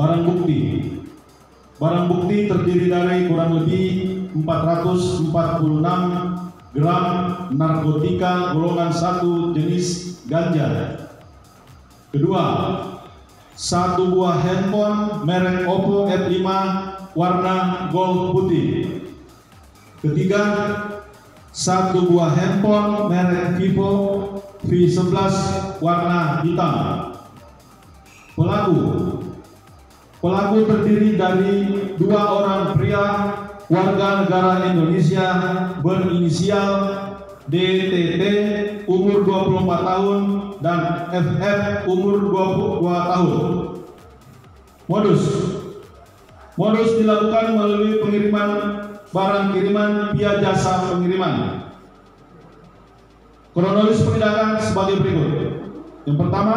Barang bukti. Barang bukti terdiri dari kurang lebih 446 gram narkotika golongan 1 jenis ganja. Kedua, 1 buah handphone merek Oppo F5 warna gold putih. Ketiga, 1 buah handphone merek Vivo V11 warna hitam. Pelaku terdiri dari 2 orang pria warga negara Indonesia berinisial DTT umur 24 tahun dan FF umur 22 tahun. Modus dilakukan melalui pengiriman barang kiriman via jasa pengiriman. Kronologis penindakan sebagai berikut. Yang pertama,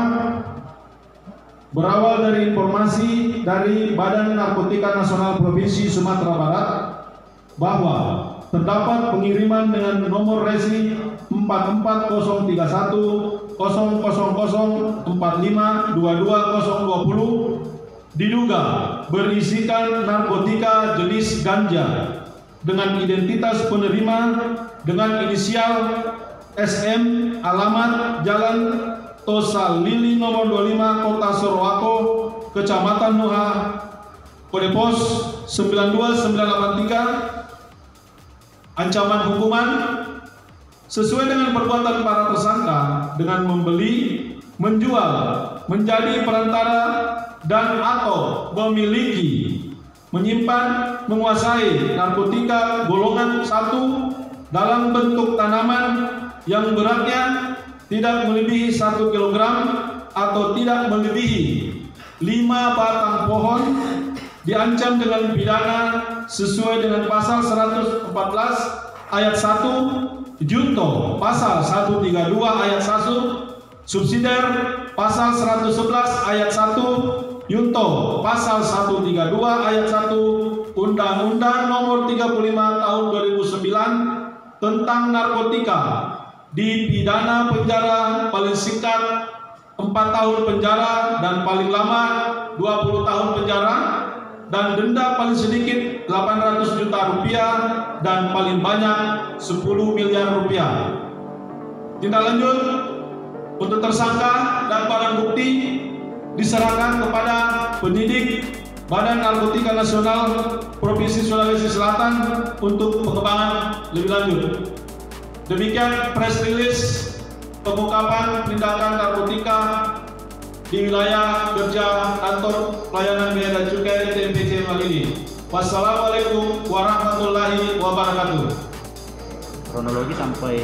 berawal dari informasi dari Badan Narkotika Nasional Provinsi Sumatera Barat bahwa terdapat pengiriman dengan nomor resi 44031 000452220 diduga berisikan narkotika jenis ganja dengan identitas penerima dengan inisial SM, alamat Jalan Tosa Lili nomor 25 Kota Sorowako, Kecamatan Nuha, kode pos 92983. Ancaman hukuman sesuai dengan perbuatan para tersangka dengan membeli, menjual, menjadi perantara dan atau memiliki, menyimpan, menguasai narkotika golongan 1 dalam bentuk tanaman yang beratnya tidak melebihi 1 kg atau tidak melebihi 5 batang pohon, diancam dengan pidana sesuai dengan pasal 114 ayat 1 junto, pasal 132 ayat 1 subsidiar, pasal 111 ayat 1 junto, pasal 132 ayat 1 Undang-Undang Nomor 35 Tahun 2009 tentang narkotika, dipidana penjara paling singkat 4 tahun penjara dan paling lama 20 tahun penjara, dan denda paling sedikit 800 juta rupiah dan paling banyak 10 miliar rupiah. Tindak lanjut untuk tersangka dan barang bukti diserahkan kepada penyidik Badan Narkotika Nasional Provinsi Sulawesi Selatan untuk pengembangan lebih lanjut. Demikian press release pengungkapan tindakan narkotika di wilayah kerja kantor pelayanan bea dan cukai TMPC Malili. Wassalamualaikum warahmatullahi wabarakatuh. Kronologi sampai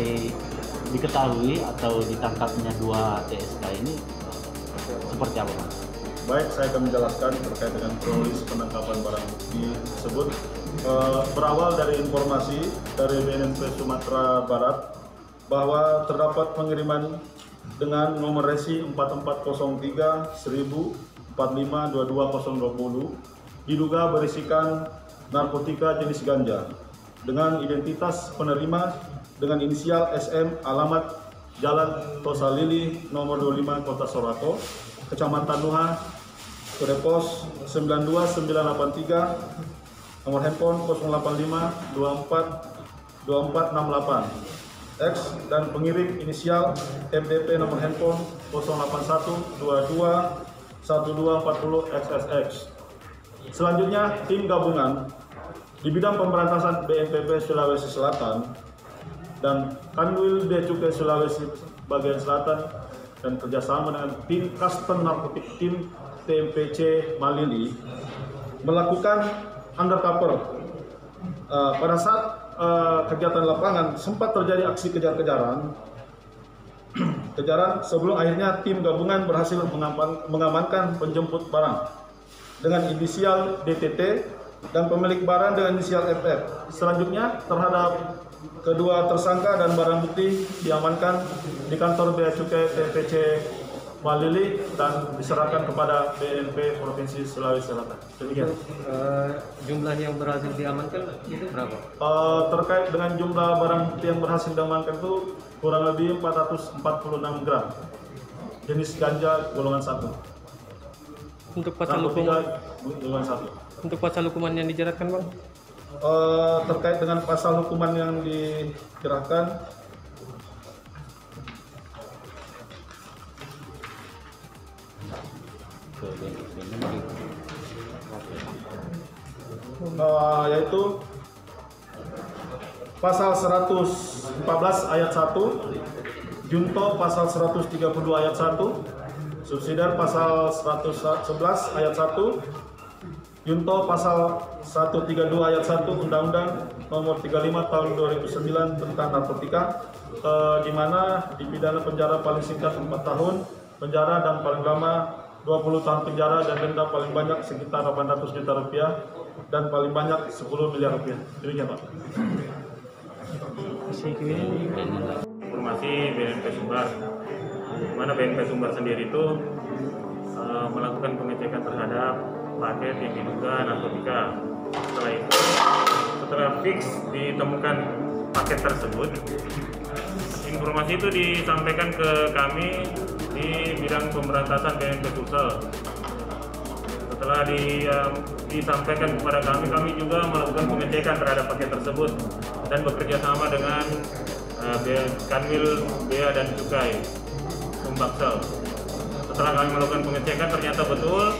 diketahui atau ditangkapnya 2 TSK ini seperti apa, Pak? Baik, saya akan menjelaskan terkait dengan kronologis penangkapan barang bukti tersebut. Berawal dari informasi dari BNNP Sumatera Barat bahwa terdapat pengiriman dengan nomor resi 4403 1045 diduga berisikan narkotika jenis ganja dengan identitas penerima dengan inisial SM, alamat Jalan Tosa Lili nomor 25 Kota Sorowako, Kecamatan Nuha, kode pos 92983, nomor handphone 085 24 2468 X, dan pengirim inisial MDP nomor handphone 081221240XSX. Selanjutnya, tim gabungan di bidang pemberantasan BNPB Sulawesi Selatan dan Kanwil Bea Cukai Sulawesi bagian Selatan dan kerjasama dengan tim Custom Narkotik tim TMPC Malili melakukan undercover. Pada saat kegiatan lapangan sempat terjadi aksi kejar-kejaran sebelum akhirnya tim gabungan berhasil mengamankan penjemput barang dengan inisial DTT dan pemilik barang dengan inisial FF. Selanjutnya terhadap kedua tersangka dan barang bukti diamankan di kantor Bea Cukai TMPC Malili dan diserahkan kepada BNP Provinsi Sulawesi Selatan. Demikian. Jumlah yang berhasil diamankan itu berapa? Terkait dengan jumlah barang bukti yang berhasil diamankan itu kurang lebih 446 gram jenis ganja golongan 1. Untuk pasal hukuman, 1. untuk pasal hukuman yang dijeratkan bang? Terkait dengan pasal hukuman yang dikerahkan, yaitu pasal 114 ayat 1, junto pasal 132 ayat 1, subsidiar pasal 111 ayat 1, junto pasal 132 ayat 1 Undang-Undang Nomor 35 Tahun 2009 tentang narkotika, di mana dipidana penjara paling singkat 4 tahun penjara dan paling lama 20 tahun penjara dan denda paling banyak sekitar 800 juta rupiah dan paling banyak 10 miliar rupiah. Demikian Pak. Informasi BNP Sumbar, di mana BNP Sumbar sendiri itu melakukan pengecekan terhadap paket yang diduga narkotika. Setelah itu, setelah fix ditemukan paket tersebut, informasi itu disampaikan ke kami di bidang pemberantasan BNP Sulsel. Setelah disampaikan kepada kami juga melakukan pengecekan terhadap paket tersebut dan bekerja sama dengan Kanwil Bea dan Cukai Sumbaksel. Setelah kami melakukan pengecekan ternyata betul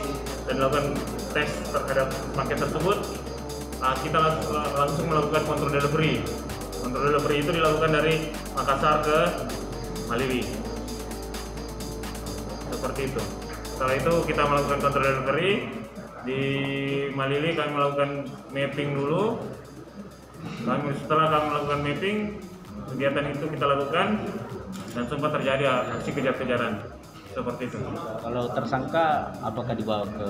dan melakukan tes terhadap paket tersebut, kita langsung melakukan kontrol delivery. Kontrol delivery itu dilakukan dari Makassar ke Malili. Seperti itu. Setelah itu kita melakukan kontrol delivery di Malili, kami melakukan mapping dulu. Setelah kami melakukan mapping, kegiatan itu kita lakukan dan sempat terjadi aksi kejar-kejaran seperti itu. Kalau tersangka apakah dibawa ke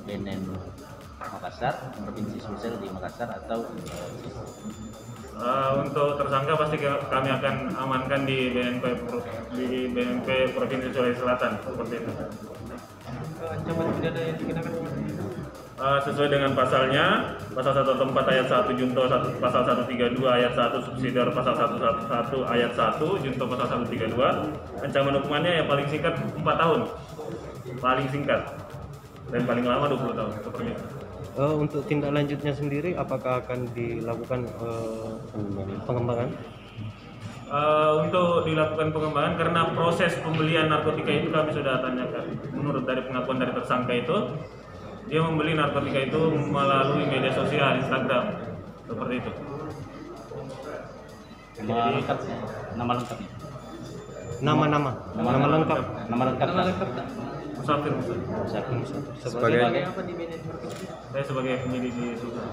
BNN Makassar, Provinsi Sulsel di Makassar atau untuk tersangka pasti kami akan amankan di BNP Provinsi Sulawesi Selatan seperti itu. Ancaman pidana yang dikenakan Sesuai dengan pasalnya, pasal 114 ayat 1 junto pasal 132 ayat 1 subsidiar pasal 111 ayat 1 junto pasal 132, ancaman hukumannya yang paling singkat 4 tahun, paling singkat, dan paling lama 20 tahun seperti itu. Untuk tindak lanjutnya sendiri, apakah akan dilakukan pengembangan? Untuk dilakukan pengembangan karena proses pembelian narkotika itu kami sudah tanyakan. Menurut dari pengakuan dari tersangka itu, dia membeli narkotika itu melalui media sosial, Instagram, seperti itu. nama lengkapnya? Nama lengkapnya? Nama lengkap. Nama lengkap. Musafir. Sebagai Saya sebagai penyidik di Sulsel.